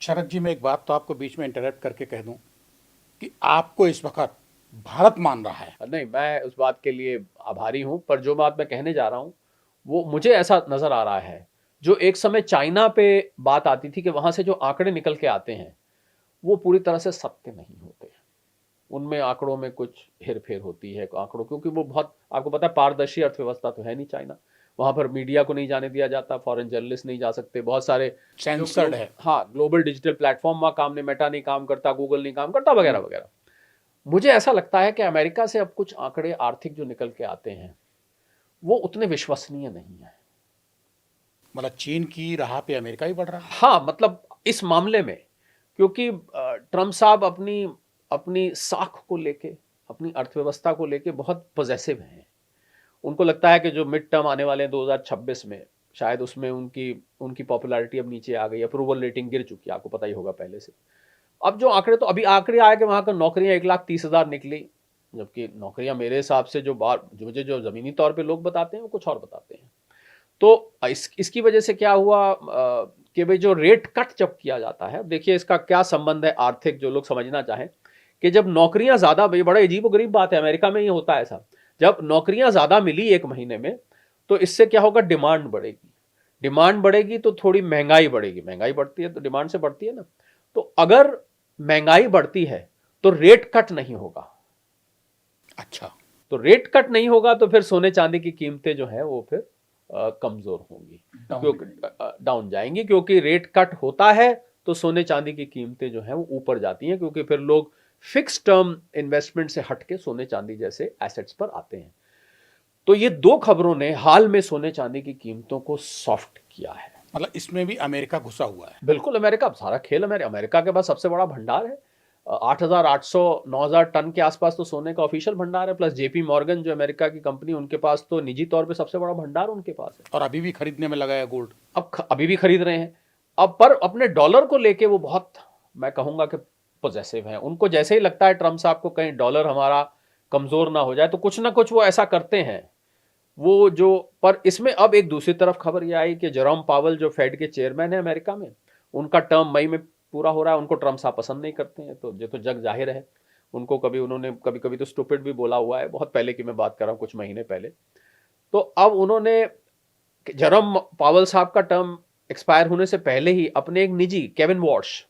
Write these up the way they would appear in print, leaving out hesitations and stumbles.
शरद जी, मैं एक बात तो आपको बीच में इंटरप्ट करके कह दूं कि आपको इस वक्त भारत मान रहा है। नहीं, मैं उस बात के लिए आभारी हूं, पर जो बात मैं कहने जा रहा हूं वो मुझे ऐसा नजर आ रहा है, जो एक समय चाइना पे बात आती थी कि वहां से जो आंकड़े निकल के आते हैं वो पूरी तरह से सत्य नहीं होते। उनमें आंकड़ों में कुछ हेर फेर होती है आंकड़ों, क्योंकि वो बहुत, आपको पता है, पारदर्शी अर्थव्यवस्था तो है नहीं चाइना। वहां पर मीडिया को नहीं जाने दिया जाता, फॉरेन जर्नलिस्ट नहीं जा सकते, बहुत सारे जो सेंसर्ड है। हाँ, ग्लोबल डिजिटल प्लेटफॉर्म वहां काम नहीं, मेटा नहीं काम करता, गूगल नहीं काम करता, वगैरह वगैरह। मुझे ऐसा लगता है कि अमेरिका से अब कुछ आंकड़े आर्थिक जो निकल के आते हैं वो उतने विश्वसनीय नहीं है। मतलब चीन की राह पे अमेरिका ही बढ़ रहा है। हाँ, मतलब इस मामले में, क्योंकि ट्रम्प साहब अपनी अपनी साख को लेके, अपनी अर्थव्यवस्था को लेके बहुत पॉजिटिव हैं। उनको लगता है कि जो मिड टर्म आने वाले हैं 2026 में, शायद उसमें उनकी उनकी पॉपुलैरिटी अब नीचे आ गई, अप्रूवल रेटिंग गिर चुकी है, आपको पता ही होगा पहले से। अब जो आंकड़े, तो अभी आंकड़े आए कि वहां का नौकरियां 1,30,000 निकली, जबकि नौकरियां मेरे हिसाब से जो बार जो मुझे जो जमीनी तौर पे लोग बताते हैं वो कुछ और बताते हैं। तो इसकी वजह से क्या हुआ कि भाई जो रेट कट जब किया जाता है, देखिए इसका क्या संबंध है आर्थिक, जो लोग समझना चाहें, कि जब नौकरियां ज्यादा, भाई बड़ा अजीब गरीब बात है, अमेरिका में ही होता है ऐसा, जब नौकरियां ज्यादा मिली एक महीने में, तो इससे क्या होगा, डिमांड बढ़ेगी। डिमांड बढ़ेगी तो थोड़ी महंगाई बढ़ेगी, महंगाई बढ़ती है तो डिमांड से बढ़ती है ना। तो अगर महंगाई बढ़ती है तो रेट कट नहीं होगा। अच्छा। तो रेट कट नहीं होगा तो फिर सोने चांदी की कीमतें जो है वो फिर कमजोर होंगी, डाउन। क्योंकि डाउन जाएंगी, क्योंकि रेट कट होता है तो सोने चांदी की कीमतें जो है वो ऊपर जाती हैं, क्योंकि फिर लोग फिक्स टर्म इन्वेस्टमेंट से हटके सोने चांदी जैसे एसेट्स पर आते हैं। तो ये दो खबरों ने हाल में सोने चांदी की कीमतों को सॉफ्ट किया है। मतलब इसमें भी अमेरिका घुसा हुआ है। बिल्कुल, अमेरिका, सारा खेल अमेरिका के पास सबसे बड़ा भंडार है। 8,800 9,000 टन के आसपास तो सोने का ऑफिशियल भंडार है, प्लस जेपी मॉर्गन जो अमेरिका की कंपनी, उनके पास तो निजी तौर पे सबसे बड़ा भंडार उनके पास है। और अभी भी खरीदने में लगा है गोल्ड। अब अभी भी खरीद रहे हैं। अब पर अपने डॉलर को लेके वो बहुत, मैं कहूंगा कि पॉजिटिव है। उनको जैसे ही लगता है ट्रम्प साहब को कहीं डॉलर हमारा कमजोर ना हो जाए, तो कुछ ना कुछ वो ऐसा करते हैं। वो जो, पर इसमें अब एक दूसरी तरफ खबर ये आई कि जेरोम पावल जो फेड के चेयरमैन है अमेरिका में, उनका टर्म मई में पूरा हो रहा है। उनको ट्रम्प साहब पसंद नहीं करते हैं, तो ये तो जग जाहिर है। उनको कभी उन्होंने कभी कभी तो स्टूपिड भी बोला हुआ है, बहुत पहले की मैं बात कर रहा हूँ, कुछ महीने पहले। तो अब उन्होंने जेरोम पावल साहब का टर्म एक्सपायर होने से पहले ही अपने एक निजी, केविन वॉश,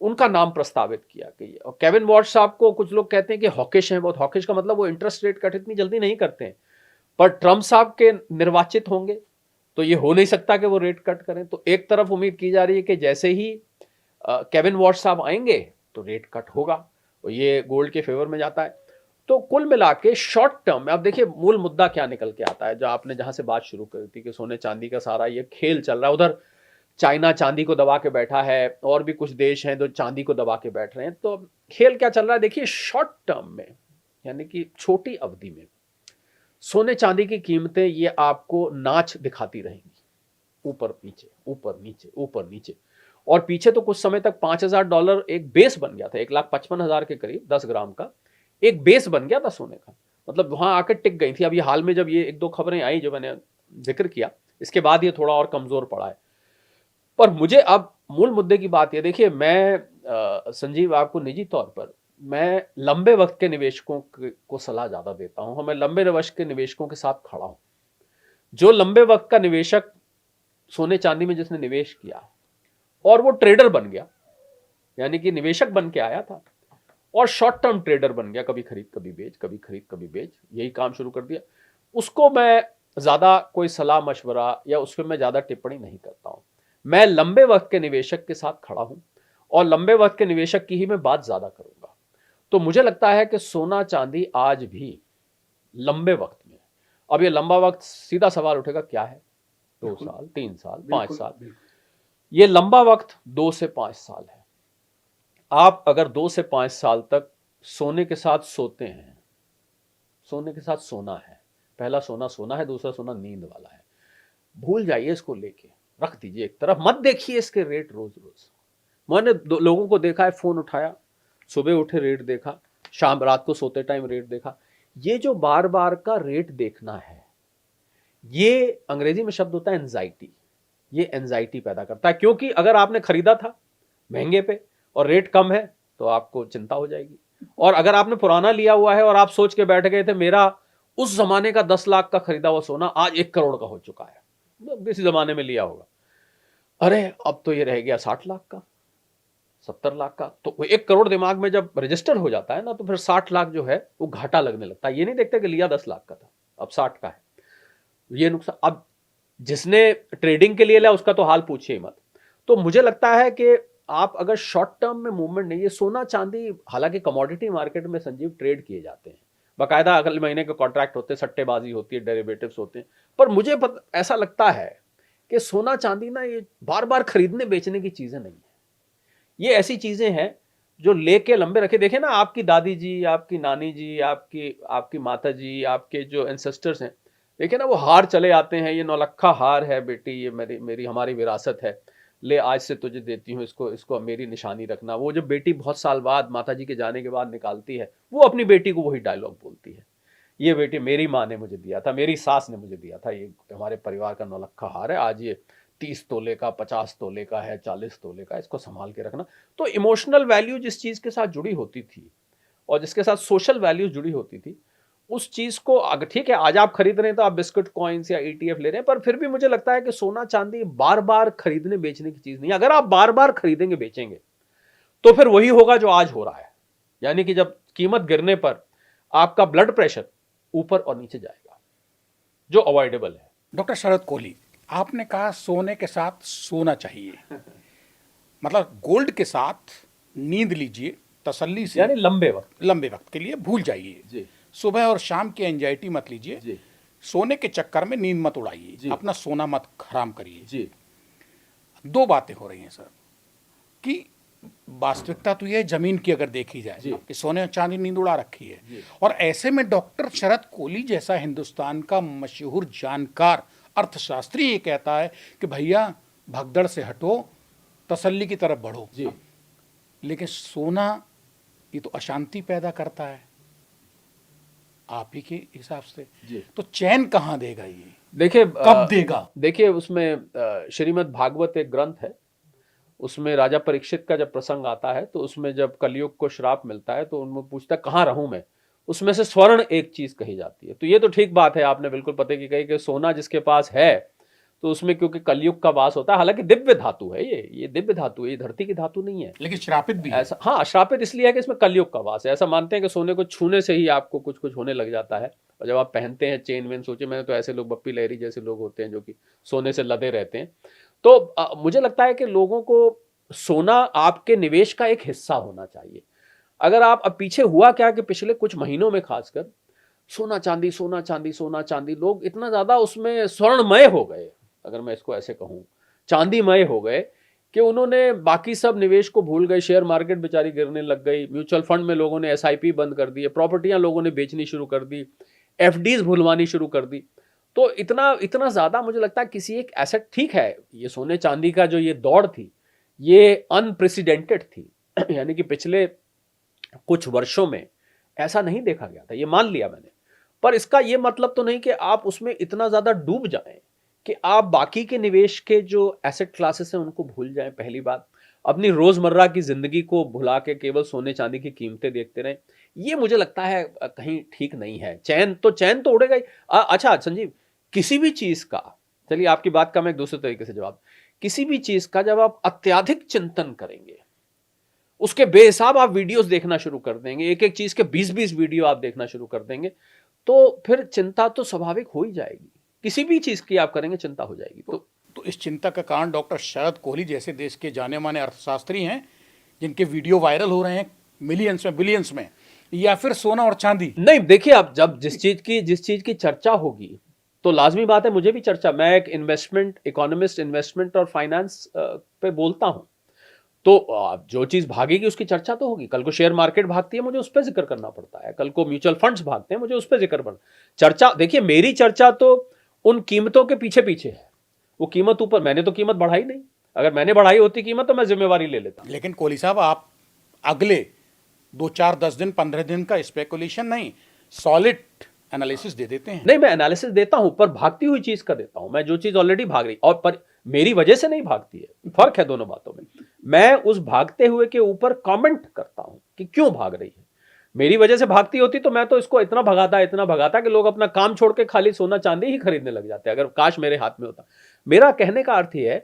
उनका नाम प्रस्तावित किया कि, और केविन वॉश साहब को कुछ लोग कहते हैं कि हॉकिश हैं बहुत। हॉकिश का मतलब वो इंटरेस्ट रेट कट इतनी जल्दी नहीं करते हैं, पर ट्रम्प साहब के निर्वाचित होंगे तो ये हो नहीं सकता कि वो रेट कट करें। तो एक तरफ उम्मीद की जा रही है कि जैसे ही केविन वॉश साहब आएंगे तो रेट कट होगा, और ये गोल्ड के फेवर में जाता है। तो कुल मिला के शॉर्ट टर्म में, अब देखिए मूल मुद्दा क्या निकल के आता है, जो आपने जहां से बात शुरू करी थी कि सोने चांदी का सारा ये खेल चल रहा है। उधर चाइना चांदी को दबा के बैठा है, और भी कुछ देश हैं जो चांदी को दबा के बैठ रहे हैं। तो खेल क्या चल रहा है, देखिए शॉर्ट टर्म में, यानी कि छोटी अवधि में सोने चांदी की कीमतें ये आपको नाच दिखाती रहेंगी, ऊपर नीचे ऊपर नीचे ऊपर नीचे। और पीछे तो कुछ समय तक $5,000 एक बेस बन गया था, 1,55,000 के करीब 10 ग्राम का एक बेस बन गया था सोने का, मतलब वहां आकर टिक गई थी। अब ये हाल में जब ये एक दो खबरें आई जो मैंने जिक्र किया, इसके बाद ये थोड़ा और कमजोर पड़ा है। पर मुझे अब मूल मुद्दे की बात ये, देखिए मैं संजीव, आपको निजी तौर पर मैं लंबे वक्त के निवेशकों को सलाह ज्यादा देता हूं। मैं लंबे वक्त के निवेशकों के साथ खड़ा हूं। जो लंबे वक्त का निवेशक सोने चांदी में जिसने निवेश किया और वो ट्रेडर बन गया, यानी कि निवेशक बन के आया था और शॉर्ट टर्म ट्रेडर बन गया, कभी खरीद कभी बेच, कभी खरीद कभी बेच, यही काम शुरू कर दिया, उसको मैं ज्यादा कोई सलाह मशवरा या उस पर मैं ज्यादा टिप्पणी नहीं करता हूं। मैं लंबे वक्त के निवेशक के साथ खड़ा हूं, और लंबे वक्त के निवेशक की ही मैं बात ज्यादा करूंगा। तो मुझे लगता है कि सोना चांदी आज भी लंबे वक्त में, अब ये लंबा वक्त, सीधा सवाल उठेगा क्या है, 2 साल, 3 साल, 5 साल, ये लंबा वक्त 2 से 5 साल है। आप अगर 2 से 5 साल तक सोने के साथ सोते हैं, सोने के साथ सोना है, पहला सोना सोना है, दूसरा सोना नींद वाला है, भूल जाइए इसको, लेके रख दीजिए एक तरफ, मत देखिए इसके रेट रोज रोज। मैंने लोगों को देखा है, फोन उठाया, सुबह उठे रेट देखा, शाम रात को सोते टाइम रेट देखा। ये जो बार बार का रेट देखना है, ये अंग्रेजी में शब्द होता है एंजाइटी, ये एंजाइटी पैदा करता है। क्योंकि अगर आपने खरीदा था महंगे पे और रेट कम है तो आपको चिंता हो जाएगी। और अगर आपने पुराना लिया हुआ है और आप सोच के बैठ गए थे मेरा उस जमाने का 10 लाख का खरीदा हुआ सोना आज 1 करोड़ का हो चुका है, किसी जमाने में लिया होगा, अरे अब तो ये रह गया 60 लाख का, 70 लाख का, तो 1 करोड़ दिमाग में जब रजिस्टर हो जाता है ना तो फिर 60 लाख जो है वो घाटा लगने लगता है। ये नहीं देखते कि लिया 10 लाख का था अब 60 का है, ये नुकसान। अब जिसने ट्रेडिंग के लिए लिया उसका तो हाल पूछिए मत। तो मुझे लगता है कि आप अगर शॉर्ट टर्म में मूवमेंट नहीं, ये सोना चांदी हालांकि कमोडिटी मार्केट में संजीव ट्रेड किए जाते हैं, बाकायदा अगले महीने के कॉन्ट्रैक्ट होते हैं, सट्टेबाजी होती है, डेरिवेटिव्स होते हैं, पर मुझे ऐसा लगता है कि सोना चांदी ना ये बार बार खरीदने बेचने की चीजें नहीं है। ये ऐसी चीजें हैं जो लेके लंबे रखे। देखे ना आपकी दादी जी, आपकी नानी जी, आपकी माता जी, आपके जो एंसेस्टर्स हैं, देखिए ना वो हार चले आते हैं, ये नौलखा हार है बेटी, ये मेरी हमारी विरासत है, ले आज से तुझे देती हूँ, इसको मेरी निशानी रखना। वो जब बेटी बहुत साल बाद माता जी के जाने के बाद निकालती है, वो अपनी बेटी को वही डायलॉग बोलती है, ये बेटी मेरी माँ ने मुझे दिया था, मेरी सास ने मुझे दिया था, ये हमारे परिवार का नौलखा हार है, आज ये 30 तोले का, 50 तोले का है, 40 तोले का, इसको संभाल के रखना। तो इमोशनल वैल्यू जिस चीज के साथ जुड़ी होती थी और जिसके साथ सोशल वैल्यू जुड़ी होती थी, उस चीज को अगर ठीक है आज आप खरीद रहे हैं तो आप बिस्कुट कॉइन्स या ETF ले रहे हैं, पर फिर भी मुझे लगता है कि सोना चांदी बार बार खरीदने बेचने की चीज नहीं। अगर आप बार बार खरीदेंगे बेचेंगे तो फिर वही होगा जो आज हो रहा है, यानी कि जब कीमत गिरने पर आपका ब्लड प्रेशर ऊपर और नीचे जाएगा, जो अवॉइडेबल है। डॉक्टर शरद कोहली, आपने कहा सोने के साथ सोना चाहिए, मतलब गोल्ड के साथ नींद लीजिए तसल्ली से, यानी लंबे वक्त के लिए भूल जाइए जी। सुबह और शाम की एंजाइटी मत लीजिए जी। सोने के चक्कर में नींद मत उड़ाइए, जी। अपना सोना मत हराम करिए जी। दो बातें हो रही हैं सर कि वास्तविकता तो यह जमीन की अगर देखी जाए कि सोने और चांदी नींद उड़ा रखी है, और ऐसे में डॉक्टर शरद कोहली जैसा हिंदुस्तान का मशहूर जानकार अर्थशास्त्री ये कहता है कि भैया भगदड़ से हटो, तसल्ली की तरफ बढ़ो जी। लेकिन सोना ये तो अशांति पैदा करता है आप ही के हिसाब से जी। तो चैन कहाँ देगा ये, देखिए कब देगा? देखिए उसमें श्रीमद् भागवत एक ग्रंथ है, उसमें राजा परीक्षित का जब प्रसंग आता है तो उसमें जब कलयुग को श्राप मिलता है तो उनमें पूछता है कहाँ रहूं मैं, उसमें से स्वर्ण एक चीज कही जाती है। तो ये तो ठीक बात है, आपने बिल्कुल पते की कही कि सोना जिसके पास है तो उसमें क्योंकि कलयुग का वास होता है, हालांकि दिव्य धातु है, ये दिव्य धातु है, ये धरती की धातु नहीं है, लेकिन श्रापित भी है। ऐसा हाँ, श्रापित इसलिए है कि इसमें कलयुग का वास है। ऐसा मानते हैं कि सोने को छूने से ही आपको कुछ कुछ होने लग जाता है, और जब आप पहनते हैं चेन वेन, सोचे मैंने तो ऐसे लोग बप्पी लहरी जैसे लोग होते हैं जो कि सोने से लदे रहते हैं। तो मुझे लगता है कि लोगों को सोना आपके निवेश का एक हिस्सा होना चाहिए। अगर आप अब पीछे हुआ क्या कि पिछले कुछ महीनों में खासकर सोना चांदी सोना चांदी सोना चांदी, लोग इतना ज्यादा उसमें स्वर्णमय हो गए, अगर मैं इसको ऐसे कहूं, चांदीमय हो गए कि उन्होंने बाकी सब निवेश को भूल गए। शेयर मार्केट बेचारी गिरने लग गई, म्यूचुअल फंड में लोगों ने SIP बंद कर दिए, प्रॉपर्टियां लोगों ने बेचनी शुरू कर दी, FDs भुलवानी शुरू कर दी। तो इतना ज्यादा मुझे लगता है किसी एक एसेट, ठीक है ये सोने चांदी का जो ये दौड़ थी ये अनप्रेसिडेंटेड थी यानी कि पिछले कुछ वर्षों में ऐसा नहीं देखा गया था, ये मान लिया मैंने, पर इसका ये मतलब तो नहीं कि आप उसमें इतना ज्यादा डूब जाएं कि आप बाकी के निवेश के जो एसेट क्लासेस हैं उनको भूल जाएं। पहली बात, अपनी रोजमर्रा की जिंदगी को भुला के केवल सोने चांदी की कीमतें देखते रहें, ये मुझे लगता है कहीं ठीक नहीं है। चैन तो उड़ेगा ही। अच्छा संजीव, किसी भी चीज का, चलिए आपकी बात का मैं एक दूसरे तरीके से जवाब, किसी भी चीज का जब आप अत्यधिक चिंतन करेंगे, उसके बेहिसाब आप वीडियोस देखना शुरू कर देंगे, एक एक चीज के 20-20 वीडियो आप देखना शुरू कर देंगे, तो फिर चिंता तो स्वाभाविक हो ही जाएगी। किसी भी चीज की आप करेंगे चिंता हो जाएगी। तो इस चिंता का कारण डॉक्टर शरद कोहली जैसे देश के जाने माने अर्थशास्त्री हैं जिनके वीडियो वायरल हो रहे हैं मिलियंस में बिलियंस में, या फिर सोना और चांदी? नहीं, देखिए आप जब जिस चीज की चर्चा होगी तो लाजमी बात है मुझे भी चर्चा, मैं एक इकोनॉमिस्ट इन्वेस्टमेंट और फाइनेंस पे बोलता हूं, तो जो चीज भागेगी उसकी चर्चा तो होगी। कल को शेयर मार्केट भागती है, मुझे उस पर जिक्र करना पड़ता है, कल को म्यूचुअल फंड्स भागते हैं, मुझे उस पर जिक्र करना। चर्चा देखिए, मेरी चर्चा तो उन कीमतों के पीछे पीछे है, वो कीमत ऊपर, मैंने तो कीमत बढ़ाई नहीं, अगर मैंने बढ़ाई होती कीमत तो मैं जिम्मेवारी ले लेता। लेकिन कोहली साहब, आप अगले 2-4-10 दिन 15 दिन का स्पेकुलेशन नहीं, सॉलिड एनालिसिस दे देते हैं। नहीं, मैं एनालिसिस देता हूं, पर भागती हुई चीज का देता हूं मैं, जो चीज ऑलरेडी भाग रही। और पर मेरी वजह से नहीं भागती है, फर्क है दोनों बातों में। मैं उस भागते हुए के ऊपर कमेंट करता हूं कि क्यों भाग रही है। मेरी वजह से भागती होती तो मैं तो इसको इतना भगाता कि लोग अपना काम छोड़ के खाली सोना चांदी ही खरीदने लग जाते, अगर काश मेरे हाथ में होता। मेरा कहने का अर्थ यह है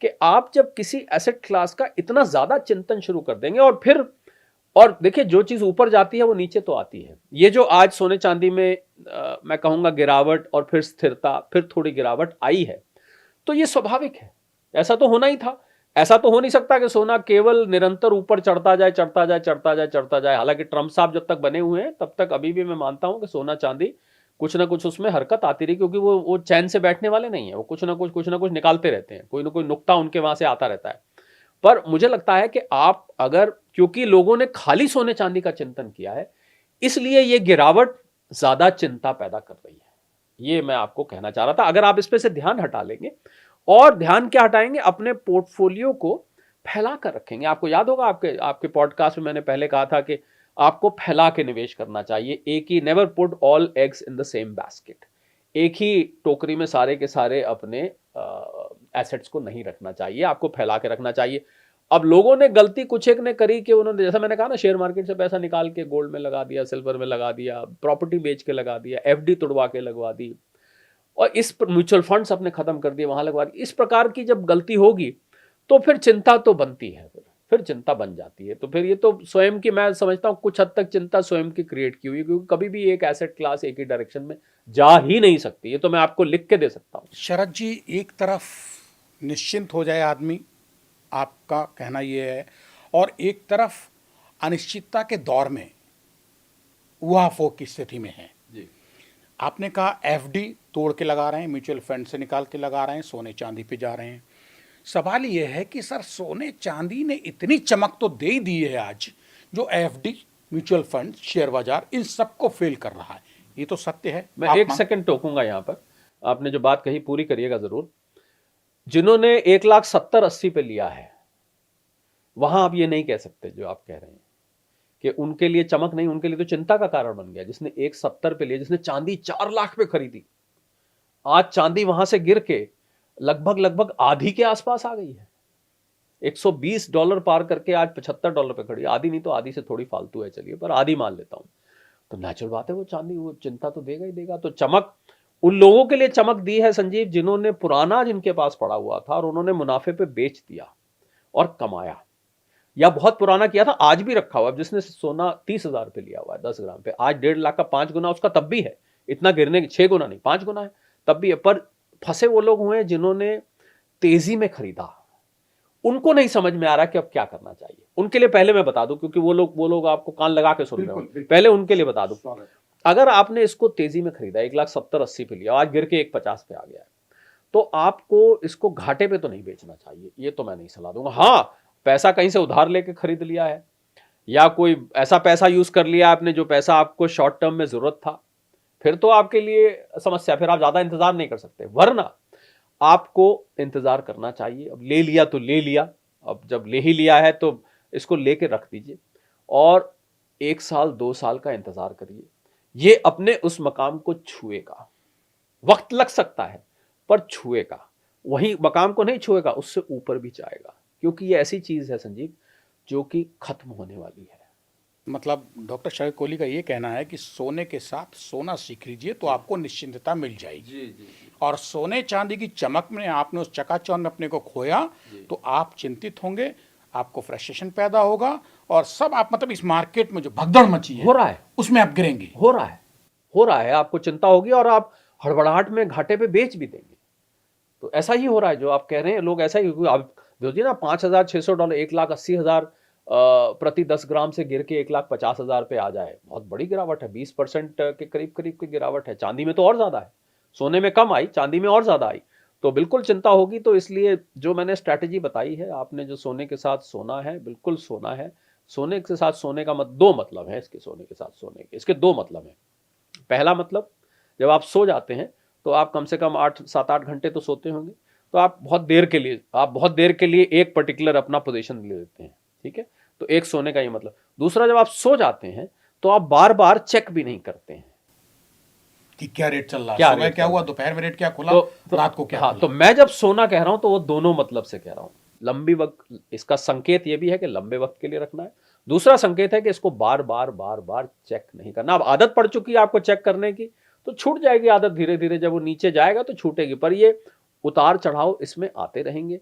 कि आप जब किसी एसेट क्लास का इतना ज्यादा चिंतन शुरू कर देंगे और देखिए, जो चीज ऊपर जाती है वो नीचे तो आती है। ये जो आज सोने चांदी में मैं कहूंगा गिरावट और फिर स्थिरता, फिर थोड़ी गिरावट आई है, तो ये स्वाभाविक है, ऐसा तो होना ही था। ऐसा तो हो नहीं सकता कि सोना केवल निरंतर ऊपर चढ़ता जाए। हालांकि ट्रम्प साहब जब तक बने हुए हैं तब तक अभी भी मैं मानता हूं कि सोना चांदी कुछ ना कुछ उसमें हरकत आती रही, क्योंकि वो चैन से बैठने वाले नहीं है, वो कुछ ना कुछ निकालते रहते हैं, कोई ना कोई नुक्ता उनके वहां से आता रहता है। पर मुझे लगता है कि आप अगर, क्योंकि लोगों ने खाली सोने चांदी का चिंतन किया है, इसलिए ये गिरावट ज्यादा चिंता पैदा कर रही है। ये मैं आपको कहना चाह रहा था। अगर आप इस पे से ध्यान हटा लेंगे, और ध्यान क्या हटाएंगे, अपने पोर्टफोलियो को फैला कर रखेंगे। आपको याद होगा आपके पॉडकास्ट में मैंने पहले कहा था कि आपको फैला के निवेश करना चाहिए। एक ही, never put all eggs in the same basket. एक ही टोकरी में सारे के सारे अपने एसेट्स को नहीं रखना चाहिए, आपको फैला के रखना चाहिए। अब लोगों ने गलती कुछ एक ने करी कि उन्होंने, जैसा मैंने कहा ना, शेयर मार्केट से पैसा निकाल के गोल्ड में लगा दिया, सिल्वर में लगा दिया, प्रॉपर्टी बेच के लगा दिया, एफडी तुड़वा के लगवा दी, और इस म्यूचुअल फंड्स अपने खत्म कर दिए, वहां लगवा दी। इस प्रकार की जब गलती होगी तो फिर चिंता तो बनती है, फिर चिंता बन जाती है। तो फिर ये तो स्वयं की, मैं समझता हूं कुछ हद तक चिंता स्वयं की क्रिएट की हुई, क्योंकि कभी भी एक एसेट क्लास एक ही डायरेक्शन में जा ही नहीं सकती। ये तो मैं आपको लिख के दे सकता हूं। शरद जी, एक तरफ निश्चिंत हो जाए आदमी, आपका कहना यह है, और एक तरफ अनिश्चितता के दौर में उहापोह की स्थिति में है। जी। आपने कहा एफडी तोड़ के लगा रहे हैं, म्यूचुअल फंड से निकाल के लगा रहे हैं, सोने चांदी पे जा रहे हैं। सवाल यह है कि सर, सोने चांदी ने इतनी चमक तो दे ही दी है आज, जो एफडी, म्यूचुअल फंड, शेयर बाजार, इन सबको फेल कर रहा है। ये तो सत्य है। मैं एक सेकंड टोकूंगा यहां पर। आपने जो बात कही पूरी करिएगा जरूर। जिन्होंने 1,70,80 पे लिया है, वहां आप ये नहीं कह सकते जो आप कह रहे हैं कि उनके लिए चमक नहीं, उनके लिए तो चिंता का कारण बन गया। जिसने 1,70 पे लिया, जिसने चांदी 4 लाख पे खरीदी, आज चांदी वहां से गिर के लगभग आधी के आसपास आ गई है। $120 पार करके आज $75 पे खड़ी। आधी नहीं तो आधी से थोड़ी फालतू है, चलिए, पर आधी मान लेता हूं। तो नेचुरल बात है, वो चांदी, वो चिंता तो देगा ही देगा। तो चमक उन लोगों के लिए चमक दी है संजीव, जिन्होंने पुराना जिनके पास पड़ा हुआ था और उन्होंने मुनाफे पे बेच दिया और कमाया, या बहुत पुराना किया था, आज भी रखा हुआ। जिसने सोना 30,000 पे लिया हुआ है 10 ग्राम पे, आज 1.5 लाख का 5 गुना उसका तब भी है। इतना गिरने की 6 गुना नहीं, 5 गुना है, तब भी है। पर फंसे वो लोग हुए जिन्होंने तेजी में खरीदा। उनको नहीं समझ में आ रहा कि अब क्या करना चाहिए। उनके लिए पहले मैं बता दूं, क्योंकि वो लोग आपको कान लगा के सुन रहे हो, पहले उनके लिए बता दूं। अगर आपने इसको तेजी में खरीदा, 1,70,80 पे लिया, आज गिर के 1,50 पे आ गया है, तो आपको इसको घाटे पे तो नहीं बेचना चाहिए। ये तो मैं नहीं सलाह दूंगा। हाँ, पैसा कहीं से उधार लेके खरीद लिया है, या कोई ऐसा पैसा यूज कर लिया आपने जो पैसा आपको शॉर्ट टर्म में जरूरत था, फिर तो आपके लिए समस्या, फिर आप ज्यादा इंतजार नहीं कर सकते। वरना आपको इंतजार करना चाहिए। अब ले लिया तो ले लिया, अब जब ले ही लिया है तो इसको लेके रख दीजिए, और 1 साल 2 साल का इंतजार करिए। ये अपने उस मकाम को छुएगा। वक्त लग सकता है, पर छुएगा। वही मकाम को नहीं छुएगा, उससे ऊपर भी जाएगा, क्योंकि ये ऐसी चीज है संजीव जो कि खत्म होने वाली है। मतलब डॉक्टर शरद कोहली का ये कहना है कि सोने के साथ सोना सीख लीजिए तो आपको निश्चिंतता मिल जाएगी। जी। और सोने चांदी की चमक में आपने उस चकाचौंध में अपने को खोया तो आप चिंतित होंगे, आपको फ्रस्ट्रेशन पैदा होगा, और सब आप, मतलब इस मार्केट में जो भगदड़ मची है, हो रहा है, उसमें आप गिरेंगे। हो रहा है, आपको चिंता होगी और आप हड़बड़ाहट में घाटे पे बेच भी देंगे। तो ऐसा ही हो रहा है जो आप कह रहे हैं। लोग ऐसा ही, आप देखिए ना, $5,600, $1,80,000 प्रति 10 ग्राम से गिर के 1,50,000 पे आ जाए, बहुत बड़ी गिरावट है। 20% के करीब की गिरावट है। चांदी में तो और ज्यादा है, सोने में कम आई, चांदी में और ज्यादा आई। तो बिल्कुल चिंता होगी। तो इसलिए जो मैंने स्ट्रैटेजी बताई है, आपने जो सोने के साथ सोना है, बिल्कुल सोना है। सोने के साथ सोने का दो मतलब है इसके, सोने के साथ सोने के इसके 2 मतलब हैं। पहला मतलब, जब आप सो जाते हैं तो आप कम से कम 7-8 घंटे तो सोते होंगे, तो आप बहुत देर के लिए एक पर्टिकुलर अपना पोजीशन ले लेते हैं, ठीक है। तो एक सोने का ये मतलब। दूसरा, जब आप सो जाते हैं तो आप बार बार चेक भी नहीं करते हैं। कि क्या रेट चल रहा क्या है, सुबह रेट क्या चल हुआ, दोपहर में रेट क्या खुला, तो रात को क्या हाँ, खुला। तो मैं जब सोना कह रहा हूं तो वो दोनों मतलब से कह रहा हूं। लंबी वक्त, इसका संकेत ये भी है कि लंबे वक्त के लिए रखना है। दूसरा संकेत है कि इसको बार बार बार बार चेक नहीं करना। अब आदत पड़ चुकी है आपको चेक करने की, तो छूट जाएगी आदत धीरे धीरे। जब वो नीचे जाएगा तो छूटेगी, पर ये उतार चढ़ाव इसमें आते रहेंगे।